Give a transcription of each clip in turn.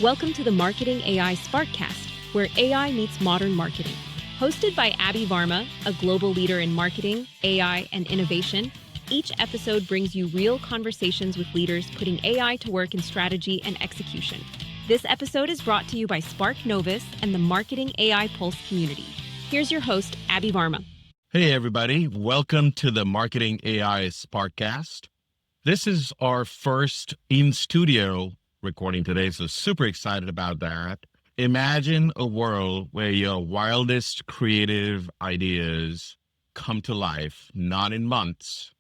Welcome to the Marketing AI SparkCast, where AI meets modern marketing. Hosted by Aby Varma, a global leader in marketing, AI, and innovation, each episode brings you real conversations with leaders putting AI to work in strategy and execution. This episode is brought to you by Spark Novus and the Marketing AI Pulse community. Here's your host, Aby Varma. Hey, everybody. Welcome to the Marketing AI SparkCast. This is our first in-studio recording today, so super excited about that. Imagine a world where your wildest creative ideas come to life, not in months,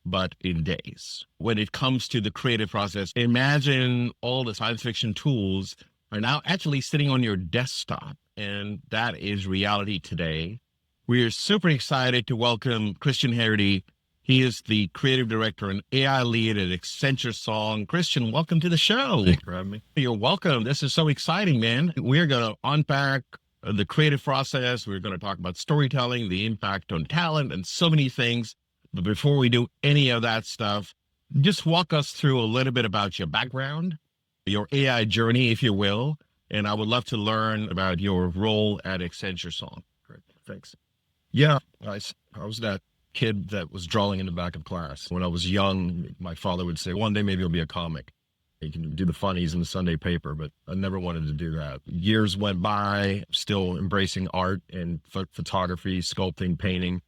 but in days. When it comes to the creative process, imagine all the science fiction tools are now actually sitting on your desktop, and that is reality today. We are super excited to welcome Christian Herrity. He is the creative director and AI lead at Accenture Song. Christian, welcome to the show. Thanks for having me. You're welcome. This is so exciting, man. We're going to unpack the creative process. We're going to talk about storytelling, the impact on talent, and so many things. But before we do any of that stuff, just walk us through a little bit about your background, your AI journey, if you will. And I would love to learn about your role at Accenture Song. Great. Thanks. Yeah, I was that kid that was drawing in the back of class. When I was young, my father would say, one day maybe you'll be a comic. You can do the funnies in the Sunday paper, but I never wanted to do that. Years went by, still embracing art and photography, sculpting, painting.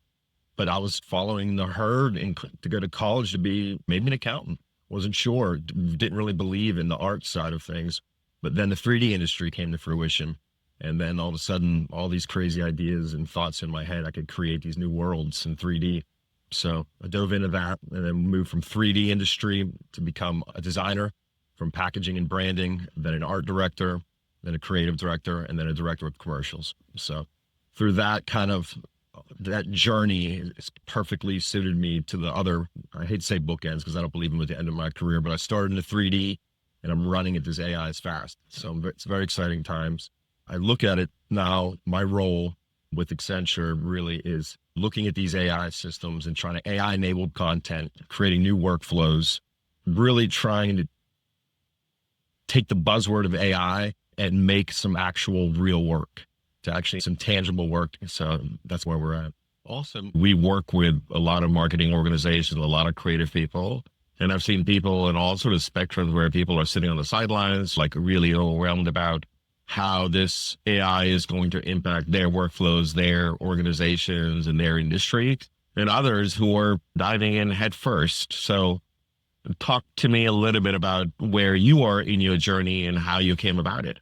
But I was following the herd and to go to college to be maybe an accountant. Wasn't sure, didn't really believe in the art side of things. But then the 3D industry came to fruition. And then all of a sudden, all these crazy ideas and thoughts in my head, I could create these new worlds in 3D. So I dove into that and then moved from 3D industry to become a designer, from packaging and branding, then an art director, then a creative director, and then a director of commercials. So through that that journey is perfectly suited me to the other, I hate to say bookends because I don't believe in at the end of my career, but I started in the 3D and I'm running it as AI is fast. So it's very exciting times. I look at it now, my role with Accenture really is looking at these AI systems and trying to AI-enabled content, creating new workflows, really trying to take the buzzword of AI and make some actual real work, to actually some tangible work. So that's where we're at. Awesome. We work with a lot of marketing organizations, a lot of creative people. And I've seen people in all sort of spectrums where people are sitting on the sidelines, like really overwhelmed about how this AI is going to impact their workflows, their organizations, and their industry, and others who are diving in head first. So talk to me a little bit about where you are in your journey and how you came about it.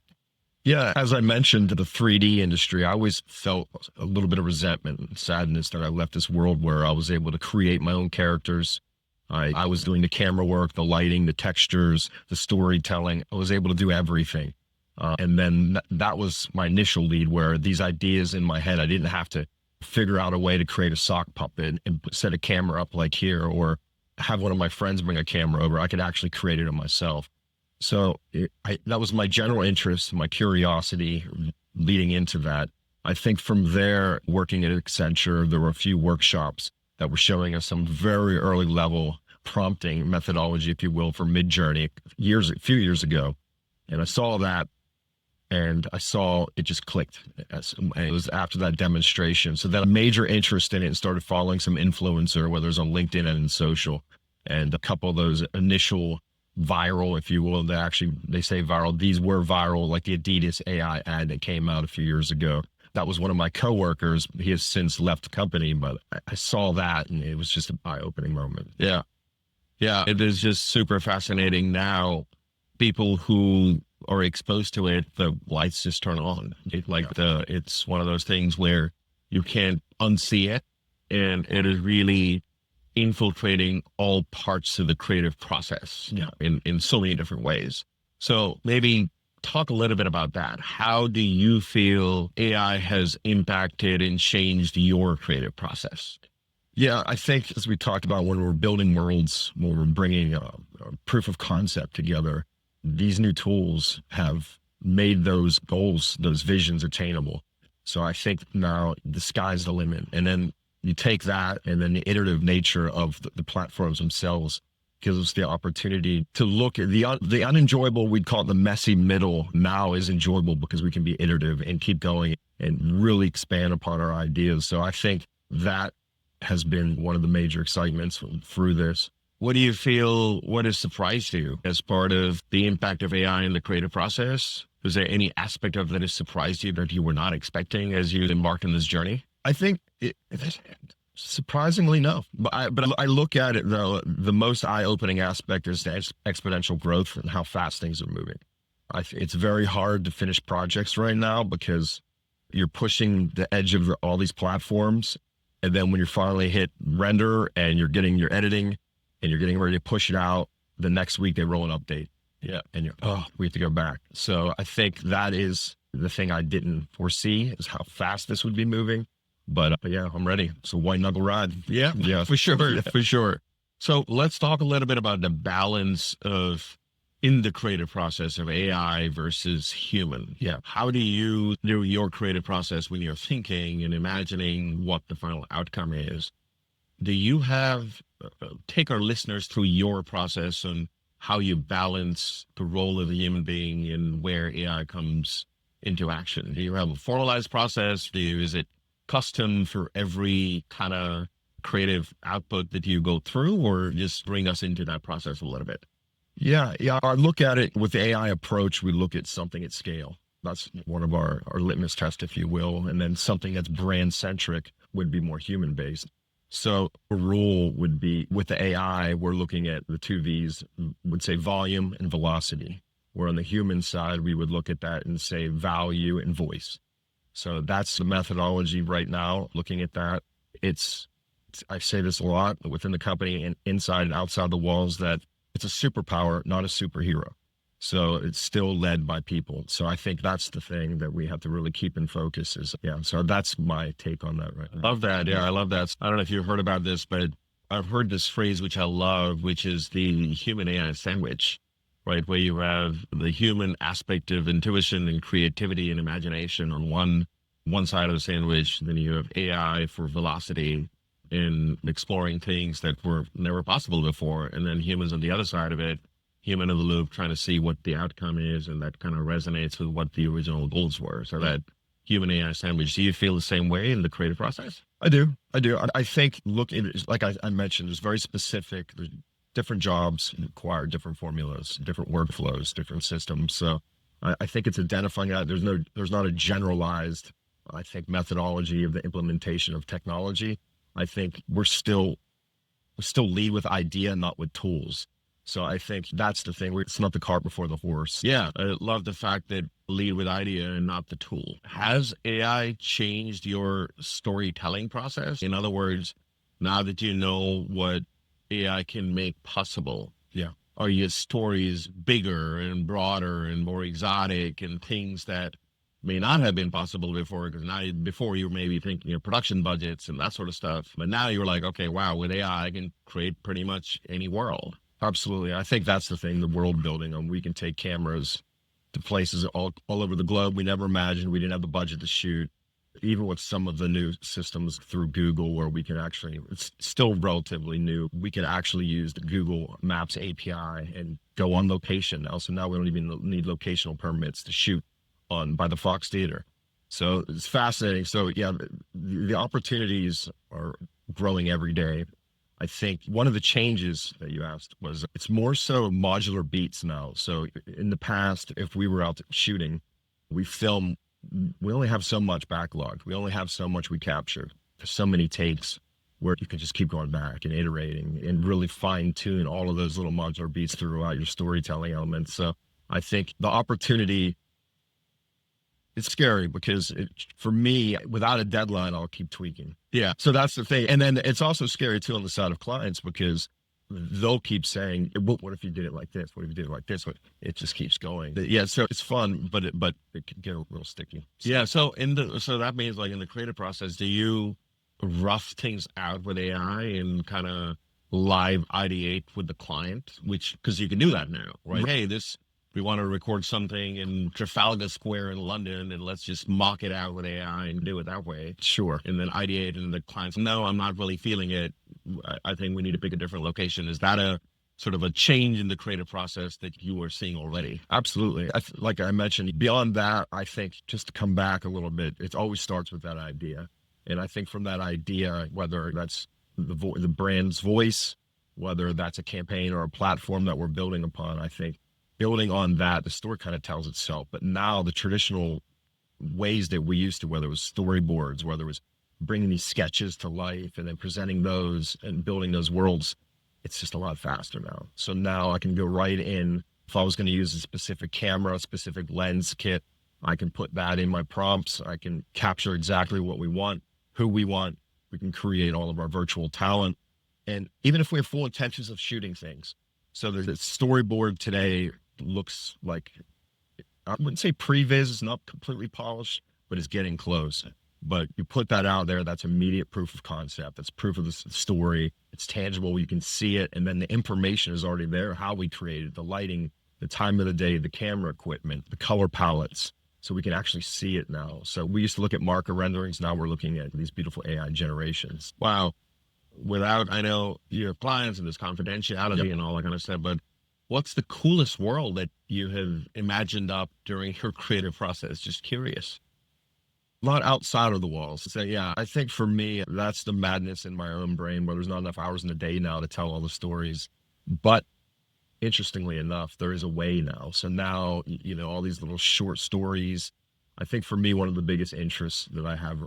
Yeah, as I mentioned, the 3D industry, I always felt a little bit of resentment and sadness that I left this world where I was able to create my own characters. I was doing the camera work, the lighting, the textures, the storytelling. I was able to do everything. And then that was my initial lead, where these ideas in my head, I didn't have to figure out a way to create a sock puppet and set a camera up like here, or have one of my friends bring a camera over. I could actually create it myself. So that was my general interest, my curiosity leading into that. I think from there, working at Accenture, there were a few workshops that were showing us some very early level prompting methodology, if you will, for Midjourney a few years ago. And I saw that. And I saw it just clicked. It was after that demonstration. So then a major interest in it and started following some influencer, whether it's on LinkedIn and in social. And a couple of those initial viral, if you will, they say viral. These were viral, like the Adidas AI ad that came out a few years ago. That was one of my coworkers. He has since left the company, but I saw that and it was just an eye-opening moment. Yeah. Yeah. It is just super fascinating now. People who are exposed to it, the lights just turn on. It's one of those things where you can't unsee it, and it is really infiltrating all parts of the creative process in so many different ways. So maybe talk a little bit about that. How do you feel AI has impacted and changed your creative process? Yeah, I think as we talked about when we're building worlds, when we're bringing a proof of concept together, these new tools have made those goals, those visions attainable. So I think now the sky's the limit. And then you take that and then the iterative nature of the platforms themselves gives us the opportunity to look at the unenjoyable. We'd call it the messy middle. Now is enjoyable because we can be iterative and keep going and really expand upon our ideas. So I think that has been one of the major excitements through this. What do you feel, what has surprised you as part of the impact of AI in the creative process? Was there any aspect of that has surprised you that you were not expecting as you embark on this journey? I think surprisingly, no. But I look at it, though, the most eye-opening aspect is the exponential growth and how fast things are moving. It's very hard to finish projects right now because you're pushing the edge of all these platforms. And then when you finally hit render and you're getting your editing and you're getting ready to push it out, the next week they roll an update. Yeah. And we have to go back. So I think that is the thing I didn't foresee, is how fast this would be moving. But yeah, I'm ready. It's a white knuckle ride. Yeah, for sure. Yeah. For sure. So let's talk a little bit about the balance of in the creative process of AI versus human. Yeah. How do you do your creative process when you're thinking and imagining what the final outcome is? Do you have, take our listeners through your process on how you balance the role of the human being and where AI comes into action? Do you have a formalized process? Is it custom for every kind of creative output that you go through, or just bring us into that process a little bit? Yeah. I look at it with the AI approach. We look at something at scale. That's one of our litmus tests, if you will. And then something that's brand centric would be more human based. So a rule would be with the AI, we're looking at the two V's, would say volume and velocity. Where on the human side, we would look at that and say value and voice. So that's the methodology right now, looking at that. I say this a lot within the company and inside and outside the walls, that it's a superpower, not a superhero. So it's still led by people. So I think that's the thing that we have to really keep in focus is, so that's my take on that right now. Love that. Yeah, I love that. I don't know if you've heard about this, but I've heard this phrase, which I love, which is the human AI sandwich, right? Where you have the human aspect of intuition and creativity and imagination on one side of the sandwich. Then you have AI for velocity in exploring things that were never possible before. And then humans on the other side of it, human in the loop, trying to see what the outcome is. And that kind of resonates with what the original goals were. So that human AI sandwich, do you feel the same way in the creative process? I do. I think, look, like I mentioned, it's very specific. There's different jobs require different formulas, different workflows, different systems. So I think it's identifying that there's not a generalized, I think, methodology of the implementation of technology. I think we still lead with idea, not with tools. So I think that's the thing. It's not the cart before the horse. Yeah, I love the fact that lead with idea and not the tool. Has AI changed your storytelling process? In other words, now that you know what AI can make possible, are your stories bigger and broader and more exotic and things that may not have been possible before? Because now, before you were maybe thinking of production budgets and that sort of stuff, but now you're like, okay, wow, with AI, I can create pretty much any world. Absolutely. I think that's the thing, the world building. We can take cameras to places all over the globe we never imagined. We didn't have the budget to shoot. Even with some of the new systems through Google, where we can actually, it's still relatively new, we can actually use the Google Maps API and go on location now. So now we don't even need locational permits to shoot by the Fox Theater. So it's fascinating. So yeah, the opportunities are growing every day. I think one of the changes that you asked was it's more so modular beats now. So in the past, if we were out shooting, we only have so much backlog. We only have so much we capture. There's so many takes where you can just keep going back and iterating and really fine tune all of those little modular beats throughout your storytelling elements. So I think the opportunity, it's scary because for me, without a deadline, I'll keep tweaking. Yeah. So that's the thing. And then it's also scary too on the side of clients because they'll keep saying, what if you did it like this? What if you did it like this? It just keeps going. Yeah. So it's fun, but it can get a little sticky. Yeah. So that means, like, in the creative process, do you rough things out with AI and kind of live ideate with the client, because you can do that now, right? Hey, we want to record something in Trafalgar Square in London, and let's just mock it out with AI and do it that way. Sure. And then ideate, and the clients, no, I'm not really feeling it. I think we need to pick a different location. Is that a sort of a change in the creative process that you were seeing already? Absolutely. Like I mentioned, beyond that, I think just to come back a little bit, it always starts with that idea. And I think from that idea, whether that's the brand's voice, whether that's a campaign or a platform that we're building upon, I think building on that, the story kind of tells itself. But now the traditional ways that we used to, whether it was storyboards, whether it was bringing these sketches to life and then presenting those and building those worlds, it's just a lot faster now. So now I can go right in. If I was going to use a specific camera, a specific lens kit, I can put that in my prompts. I can capture exactly what we want, who we want. We can create all of our virtual talent. And even if we have full intentions of shooting things. So the storyboard today looks like, I wouldn't say previs is not completely polished, but it's getting close. But you put that out there, that's immediate proof of concept. That's proof of the story. It's tangible. You can see it. And then the information is already there, how we created the lighting, the time of the day, the camera equipment, the color palettes. So we can actually see it now. So we used to look at marker renderings. Now we're looking at these beautiful AI generations. Wow. I know you have clients and there's confidentiality and all that kind of stuff, but what's the coolest world that you have imagined up during your creative process? Just curious. Not outside of the walls. So yeah, I think for me, that's the madness in my own brain where there's not enough hours in the day now to tell all the stories. But interestingly enough, there is a way now. So now, all these little short stories, I think for me, one of the biggest interests that I have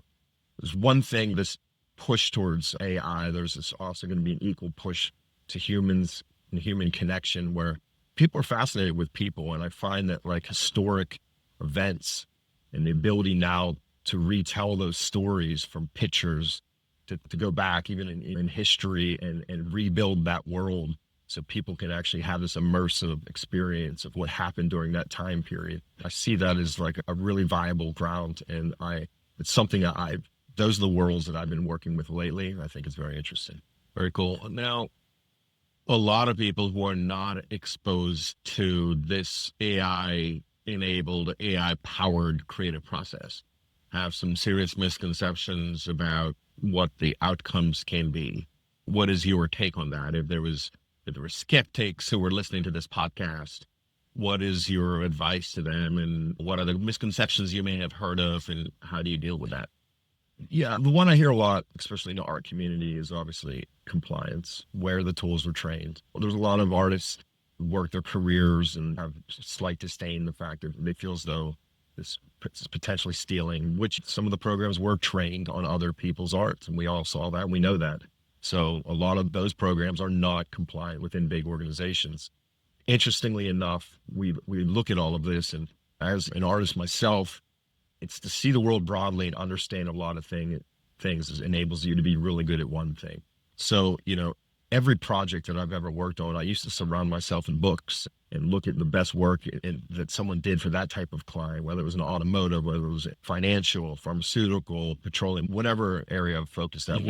is one thing, this push towards AI. There's this also going to be an equal push to humans and human connection where people are fascinated with people. And I find that like historic events and the ability now to retell those stories from pictures, to go back even in history and rebuild that world so people can actually have this immersive experience of what happened during that time period. I see that as like a really viable ground. And it's something that those are the worlds that I've been working with lately. I think it's very interesting. Very cool. Now, a lot of people who are not exposed to this AI-enabled, AI-powered creative process have some serious misconceptions about what the outcomes can be. What is your take on that? If there were skeptics who were listening to this podcast, what is your advice to them, and what are the misconceptions you may have heard of, and how do you deal with that? Yeah, the one I hear a lot, especially in the art community, is obviously compliance, where the tools were trained. There's a lot of artists who work their careers and have slight disdain the fact that they feel as though this is potentially stealing, which some of the programs were trained on other people's art. And we all saw that. We know that. So a lot of those programs are not compliant within big organizations. Interestingly enough, we look at all of this, and as an artist myself, it's to see the world broadly and understand a lot of things enables you to be really good at one thing. So, every project that I've ever worked on, I used to surround myself in books and look at the best work that someone did for that type of client, whether it was an automotive, whether it was financial, pharmaceutical, petroleum, whatever area of focus that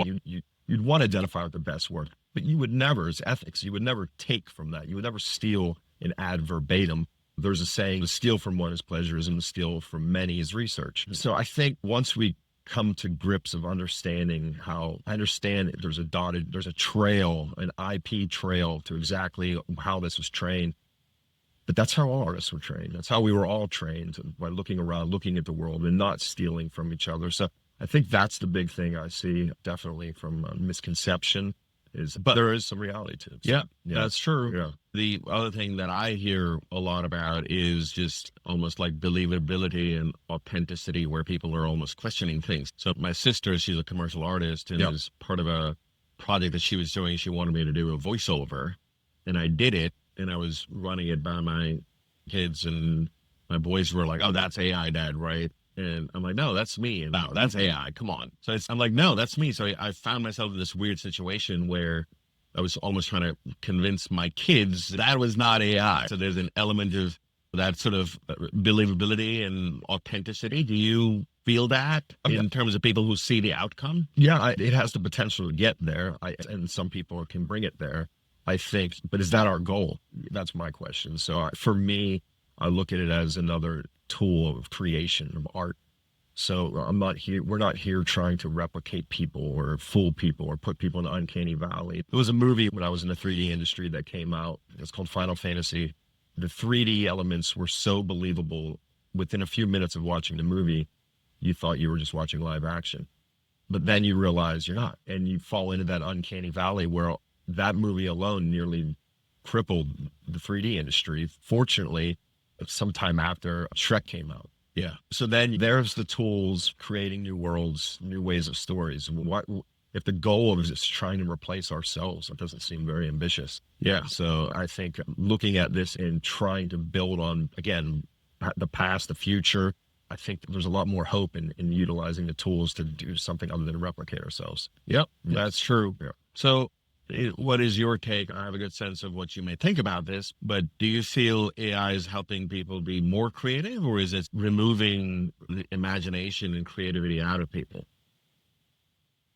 you'd want to identify with the best work. But you would never, as ethics, you would never take from that. You would never steal and add verbatim. There's a saying, to steal from one is plagiarism, to steal from many is research. So I think once we come to grips of understanding there's a trail, an IP trail to exactly how this was trained. But that's how all artists were trained. That's how we were all trained, by looking around, looking at the world and not stealing from each other. So I think that's the big thing I see definitely from misconception. But there is some reality to it. So, yeah, that's true. Yeah. The other thing that I hear a lot about is just almost like believability and authenticity, where people are almost questioning things. So my sister, she's a commercial artist, and as part of a project that she was doing, she wanted me to do a voiceover, and I did it, and I was running it by my kids, and my boys were like, "Oh, that's AI, Dad, right?" And I'm like, "No, that's me." And, "No, that's AI. Come on." So I'm like, "No, that's me." So I found myself in this weird situation where I was almost trying to convince my kids that was not AI. So there's an element of that sort of believability and authenticity. Do you feel that in terms of people who see the outcome? Yeah, it has the potential to get there. And some people can bring it there, I think. But is that our goal? That's my question. So for me, I look at it as another tool of creation, of art. So we're not here trying to replicate people or fool people or put people in the uncanny valley. There was a movie when I was in the 3D industry that came out. It's called Final Fantasy. The 3D elements were so believable. Within a few minutes of watching the movie, you thought you were just watching live action. But then you realize you're not. And you fall into that uncanny valley where that movie alone nearly crippled the 3D industry. Fortunately, sometime after Shrek came out. Yeah. So then there's the tools, creating new worlds, new ways of stories. What if the goal is just trying to replace ourselves? It doesn't seem very ambitious. Yeah. So I think looking at this and trying to build on, again, the past, the future, I think there's a lot more hope in utilizing the tools to do something other than replicate ourselves. Yep. Yeah. That's true. Yeah. So what is your take? I have a good sense of what you may think about this, but do you feel AI is helping people be more creative, or is it removing the imagination and creativity out of people?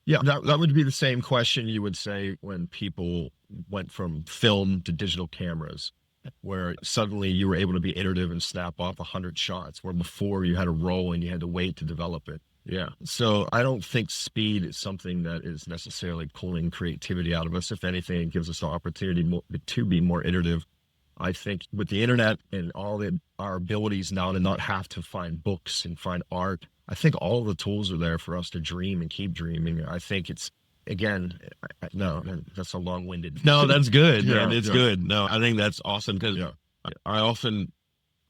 Yeah, that would be the same question you would say when people went from film to digital cameras, where suddenly you were able to be iterative and snap off 100 shots, where before you had to roll and you had to wait to develop it. Yeah. So I don't think speed is something that is necessarily pulling creativity out of us. If anything, it gives us the opportunity to be more iterative. I think with the internet and our abilities now to not have to find books and find art, I think all of the tools are there for us to dream and keep dreaming. I think it's, again, no, that's a long-winded. No, that's good. Yeah, man. It's good. No, I think that's awesome because Yeah. I often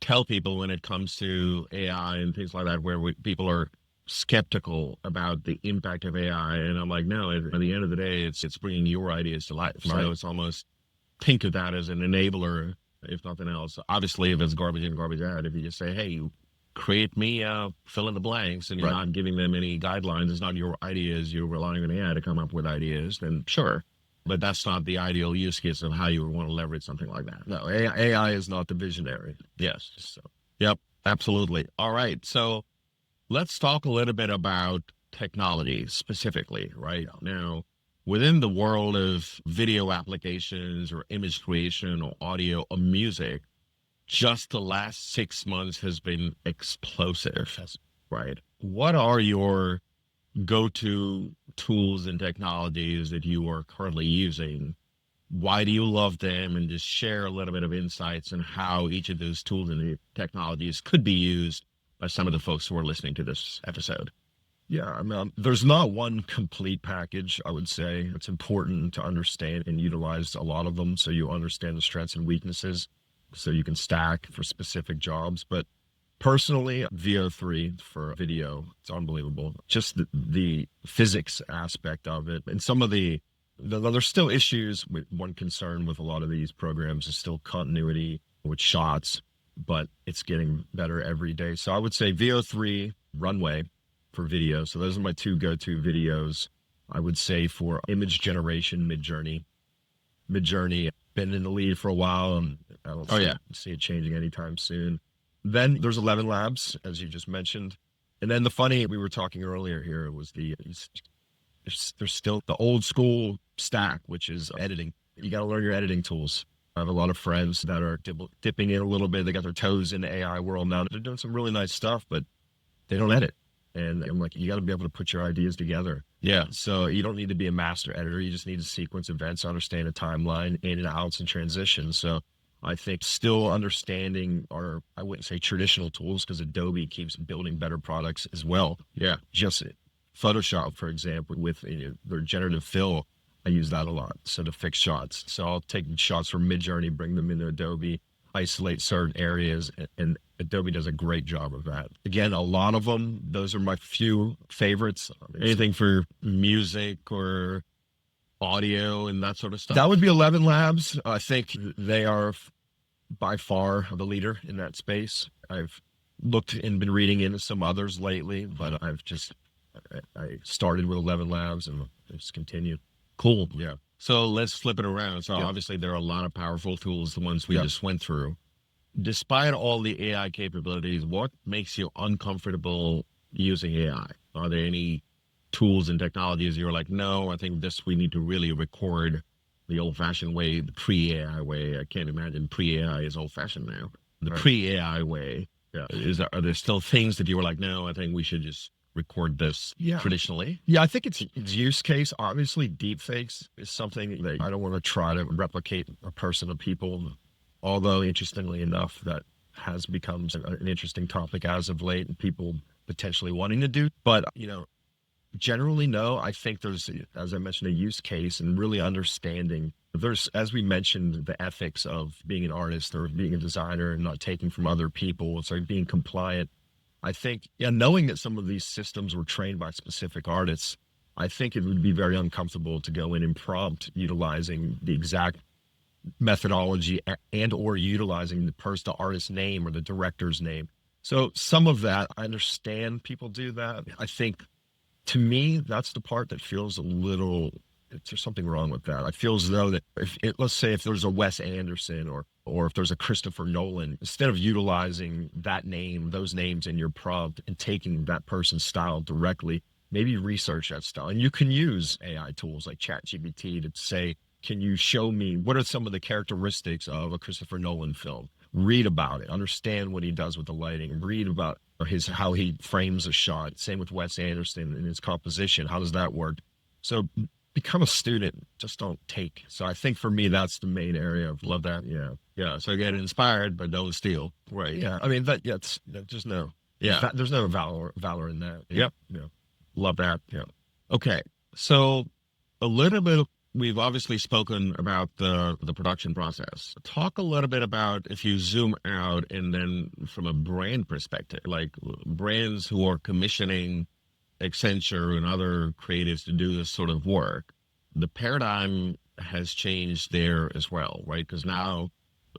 tell people when it comes to AI and things like that, where people are skeptical about the impact of AI, and I'm like, no, at the end of the day, it's bringing your ideas to life. Right. So it's almost, think of that as an enabler, if nothing else. Obviously, if it's garbage in, garbage out, if you just say, hey, create me fill in the blanks, and you're Right. not giving them any guidelines, it's not your ideas, you're relying on AI to come up with ideas, then sure. But that's not the ideal use case of how you would want to leverage something like that. No, AI is not the visionary. Yes. So Yep, absolutely. All right. So let's talk a little bit about technology specifically, right? Now, within the world of video applications or image creation or audio or music, just the last 6 months has been explosive, right? What are your go-to tools and technologies that you are currently using? Why do you love them? And just share a little bit of insights on how each of those tools and technologies could be used by some of the folks who are listening to this episode. yeah, I mean, there's not one complete package, I would say. It's important to understand and utilize a lot of them so you understand the strengths and weaknesses so you can stack for specific jobs. But personally, VO3 for video, it's unbelievable. Just the physics aspect of it. And some of there's still issues with one concern with a lot of these programs is still continuity with shots, but it's getting better every day. So I would say VO3, Runway for video. So those are my two go-to videos. I would say for image generation, Midjourney. Midjourney, been in the lead for a while, and I don't see it changing anytime soon. Then there's 11 Labs, as you just mentioned. And then we were talking earlier here, was there's still the old school stack, which is editing. You got to learn your editing tools. I have a lot of friends that are dipping in a little bit. They got their toes in the AI world now. They're doing some really nice stuff, but they don't edit. And I'm like, you got to be able to put your ideas together. Yeah. So you don't need to be a master editor. You just need to sequence events, understand a timeline, in and outs and transitions. So I think still understanding I wouldn't say traditional tools, because Adobe keeps building better products as well. Yeah. Just Photoshop, for example, with their generative fill, I use that a lot. So to fix shots. So I'll take shots from Midjourney, bring them into Adobe, isolate certain areas, and Adobe does a great job of that. Again, a lot of them, those are my few favorites. Anything for music or audio and that sort of stuff? That would be 11 Labs. I think they are by far the leader in that space. I've looked and been reading into some others lately, but I started with 11 Labs and it's continued. Cool. Yeah. So let's flip it around. So Yeah. obviously there are a lot of powerful tools, the ones we Yeah. just went through. Despite all the AI capabilities, what makes you uncomfortable using AI? Are there any tools and technologies you're like, no, I think we need to really record the old-fashioned way, the pre-AI way? I can't imagine pre-AI is old-fashioned now. The Right. pre-AI way. Yeah. Are there still things that you were like, no, I think we should just record this traditionally? Yeah, I think it's use case. Obviously, deepfakes is something that I don't want to try to replicate a person of people. Although, interestingly enough, that has become an interesting topic as of late, and people potentially wanting to do. But, generally, no. I think there's, as I mentioned, a use case and really understanding. There's, as we mentioned, the ethics of being an artist or being a designer and not taking from other people. So being compliant. I think, knowing that some of these systems were trained by specific artists, I think it would be very uncomfortable to go in and prompt utilizing the exact methodology and or utilizing the artist's name or the director's name. So some of that, I understand people do that. I think, to me, that's the part that feels a little, there's something wrong with that. I feel as though that let's say if there's a Wes Anderson or if there's a Christopher Nolan, instead of utilizing that name, those names in your prompt and taking that person's style directly, maybe research that style. And you can use AI tools like ChatGPT to say, can you show me what are some of the characteristics of a Christopher Nolan film? Read about it, understand what he does with the lighting, read about how he frames a shot. Same with Wes Anderson and his composition. How does that work? So become a student, just don't take. So I think for me, that's the main area of love that. Yeah. Yeah. So get inspired, but don't steal. Right. Yeah. I mean, there's no, there's no valor in that. Yep. Yeah. Love that. Yeah. Okay. So a little bit, we've obviously spoken about the production process. Talk a little bit about, if you zoom out and then from a brand perspective, like brands who are commissioning Accenture and other creatives to do this sort of work, the paradigm has changed there as well, right? Because now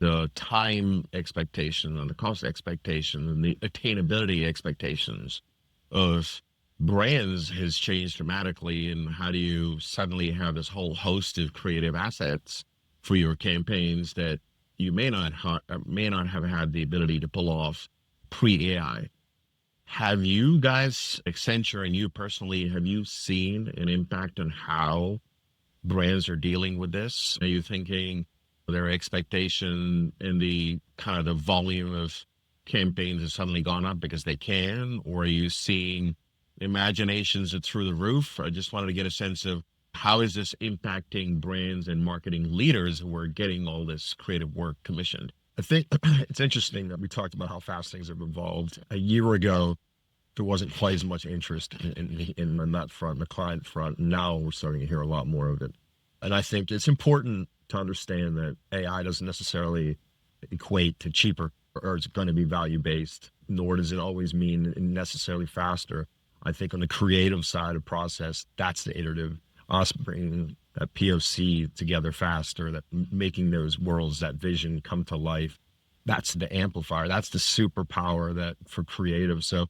the time expectation and the cost expectation and the attainability expectations of brands has changed dramatically. And how do you suddenly have this whole host of creative assets for your campaigns that you may not have had the ability to pull off pre-AI? Have you guys, Accenture and you personally, have you seen an impact on how brands are dealing with this? Are you thinking their expectation and the kind of the volume of campaigns has suddenly gone up because they can? Or are you seeing imaginations are through the roof? I just wanted to get a sense of how is this impacting brands and marketing leaders who are getting all this creative work commissioned? I think it's interesting that we talked about how fast things have evolved. A year ago, there wasn't quite as much interest in that front, the client front. Now we're starting to hear a lot more of it. And I think it's important to understand that AI doesn't necessarily equate to cheaper or it's going to be value-based, nor does it always mean necessarily faster. I think on the creative side of process, that's the iterative, us bringing that POC together faster, that making those worlds, that vision come to life. That's the amplifier. That's the superpower that for creative. So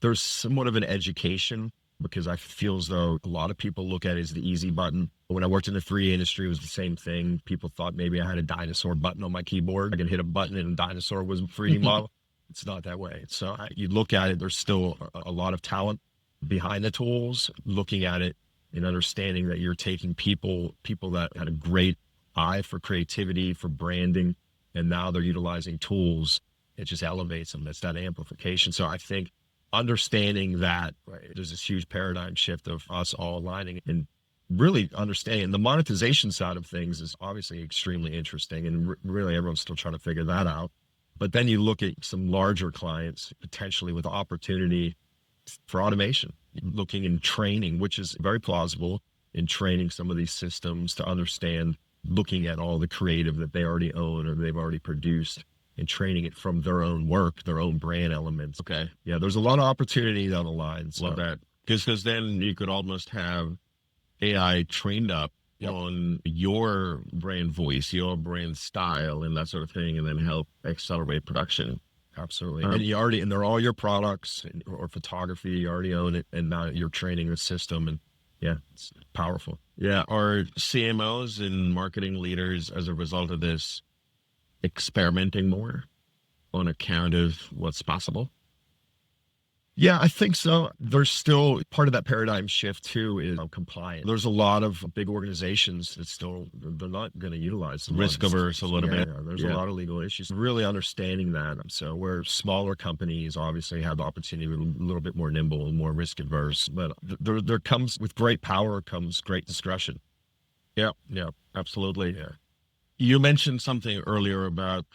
there's somewhat of an education, because I feel as though a lot of people look at it as the easy button. When I worked in the 3D industry, it was the same thing. People thought maybe I had a dinosaur button on my keyboard. I could hit a button and a dinosaur was a 3D model. It's not that way. So you look at it, there's still a lot of talent behind the tools, looking at it and understanding that you're taking people that had a great eye for creativity, for branding, and now they're utilizing tools. It just elevates them. It's that amplification. So I think understanding that, right, there's this huge paradigm shift of us all aligning and really understanding the monetization side of things is obviously extremely interesting. And really everyone's still trying to figure that out. But then you look at some larger clients potentially with opportunity for automation, looking in training, which is very plausible, in training some of these systems to understand, looking at all the creative that they already own or they've already produced and training it from their own work, their own brand elements. Okay. Yeah, there's a lot of opportunity down the line. So. Love that. Because then you could almost have AI trained up on your brand voice, your brand style, and that sort of thing, and then help accelerate production. Absolutely. And they're all your products or photography, you already own it, and now you're training the system, and yeah, it's powerful. Yeah. Are CMOs and marketing leaders, as a result of this, experimenting more on account of what's possible? Yeah, I think so. There's still part of that paradigm shift too is compliant. There's a lot of big organizations that still they're not going to utilize Risk averse a little bit. Yeah, there's a lot of legal issues. Really understanding that. So where smaller companies obviously have the opportunity to be a little bit more nimble and more risk adverse, but there comes with great power comes great discretion. Yeah, absolutely. Yeah. You mentioned something earlier about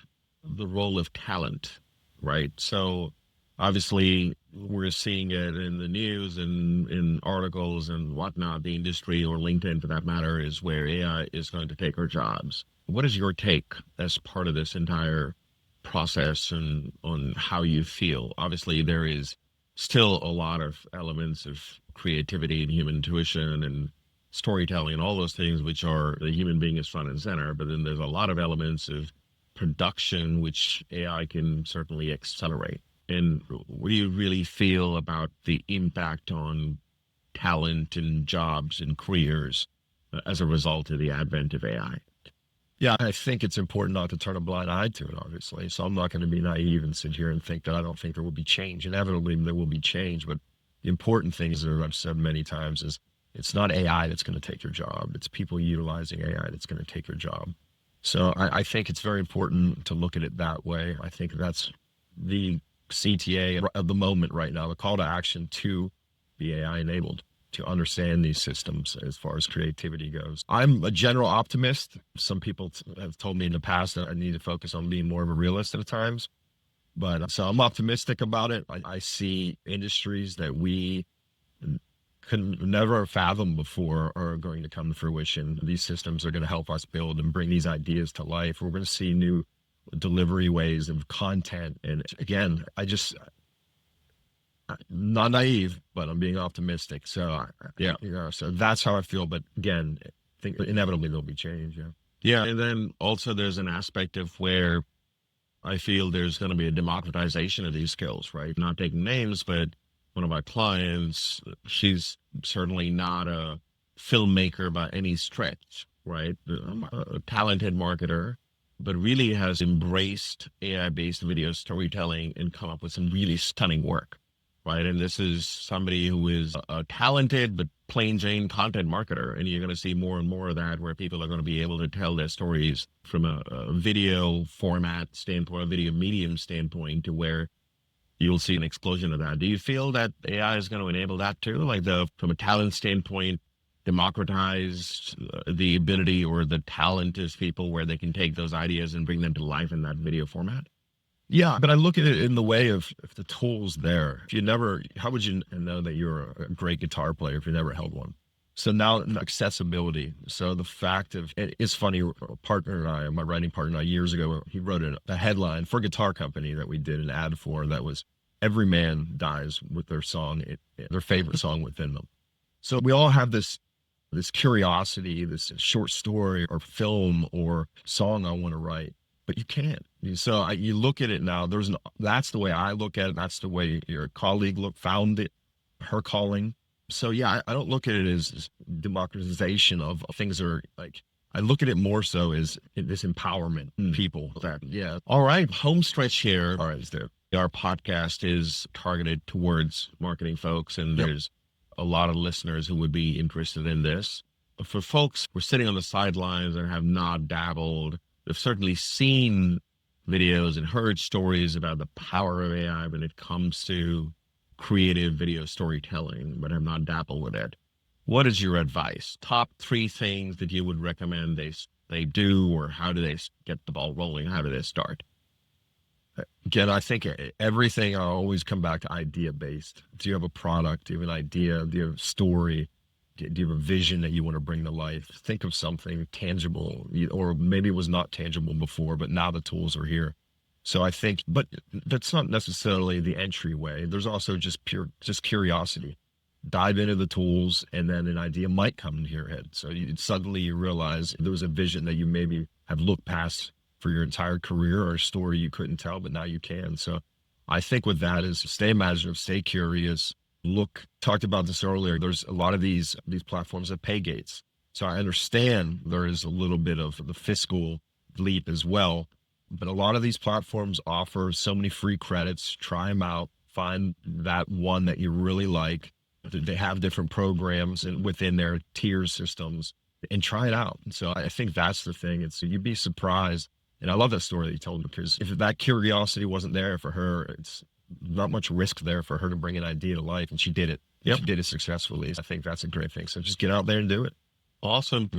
the role of talent, right? So obviously we're seeing it in the news and in articles and whatnot. The industry, or LinkedIn for that matter, is where AI is going to take our jobs. What is your take as part of this entire process and on how you feel? Obviously there is still a lot of elements of creativity and human intuition and storytelling and all those things, which are the human being is front and center. But then there's a lot of elements of production, which AI can certainly accelerate. And what do you really feel about the impact on talent and jobs and careers as a result of the advent of AI? Yeah, I think it's important not to turn a blind eye to it, obviously. So I'm not going to be naive and sit here and think that I don't think there will be change. Inevitably, there will be change. But the important thing is, that I've said many times, is it's not AI that's going to take your job. It's people utilizing AI that's going to take your job. So I think it's very important to look at it that way. I think that's the CTA of the moment right now, the call to action to be AI enabled, to understand these systems as far as creativity goes. I'm a general optimist. Some people have told me in the past that I need to focus on being more of a realist at times. But so I'm optimistic about it. I see industries that we could never fathom before are going to come to fruition. These systems are going to help us build and bring these ideas to life. We're going to see new delivery ways of content. And again, not naive, but I'm being optimistic. So so that's how I feel. But again, I think inevitably there'll be change. Yeah. And then also there's an aspect of where I feel there's going to be a democratization of these skills, right? Not taking names, but one of my clients, she's certainly not a filmmaker by any stretch, right? A talented marketer, but really has embraced AI-based video storytelling and come up with some really stunning work, right? And this is somebody who is a talented but plain Jane content marketer. And you're going to see more and more of that, where people are going to be able to tell their stories from a video format standpoint, a video medium standpoint, to where you'll see an explosion of that. Do you feel that AI is going to enable that too? Like from a talent standpoint, democratize the ability or the talent of people where they can take those ideas and bring them to life in that video format? Yeah, but I look at it in the way of if the tool's there. How would you know that you're a great guitar player if you never held one? So now accessibility. So the fact of, it's funny, a partner and I, my writing partner and I, years ago, he wrote a headline for a guitar company that we did an ad for that was, every man dies with their song, their favorite song within them. So we all have this curiosity, this short story or film or song I want to write, but you can't. So you look at it now, that's the way I look at it. That's the way your colleague found it, her calling. So yeah, I don't look at it as democratization of things that are like, I look at it more so as this empowerment people. All right, home stretch here. All right, let's do it. Our podcast is targeted towards marketing folks, and there's a lot of listeners who would be interested in this. For folks who are sitting on the sidelines and have not dabbled, they've certainly seen videos and heard stories about the power of AI when it comes to creative video storytelling, but have not dabbled with it. What is your advice? Top 3 things that you would recommend they do, or how do they get the ball rolling? How do they start? Again, I think everything, I always come back to idea-based. Do you have a product? Do you have an idea? Do you have a story? Do you have a vision that you want to bring to life? Think of something tangible, or maybe it was not tangible before, but now the tools are here. So I think, but that's not necessarily the entryway. There's also just curiosity. Dive into the tools, and then an idea might come into your head. So suddenly you realize there was a vision that you maybe have looked past for your entire career, or a story you couldn't tell, but now you can. So I think with that is stay imaginative, stay curious. Talked about this earlier. There's a lot of these platforms that pay gates. So I understand there is a little bit of the fiscal leap as well, but a lot of these platforms offer so many free credits. Try them out, find that one that you really like. They have different programs and within their tier systems, and try it out. And so I think that's the thing. You'd be surprised. And I love that story that you told, because if that curiosity wasn't there for her, it's not much risk there for her to bring an idea to life. And she did it. Yep. She did it successfully. I think that's a great thing. So just get out there and do it. Awesome.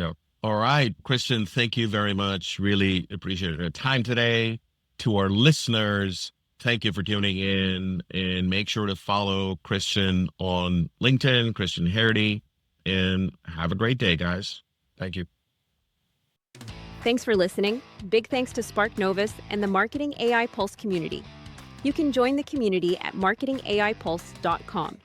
All right, Christian, thank you very much. Really appreciate your time today. To our listeners, thank you for tuning in, and make sure to follow Christian on LinkedIn, Christian Herrity, and have a great day, guys. Thank you. Thanks for listening. Big thanks to Spark Novus and the Marketing AI Pulse community. You can join the community at marketingaipulse.com.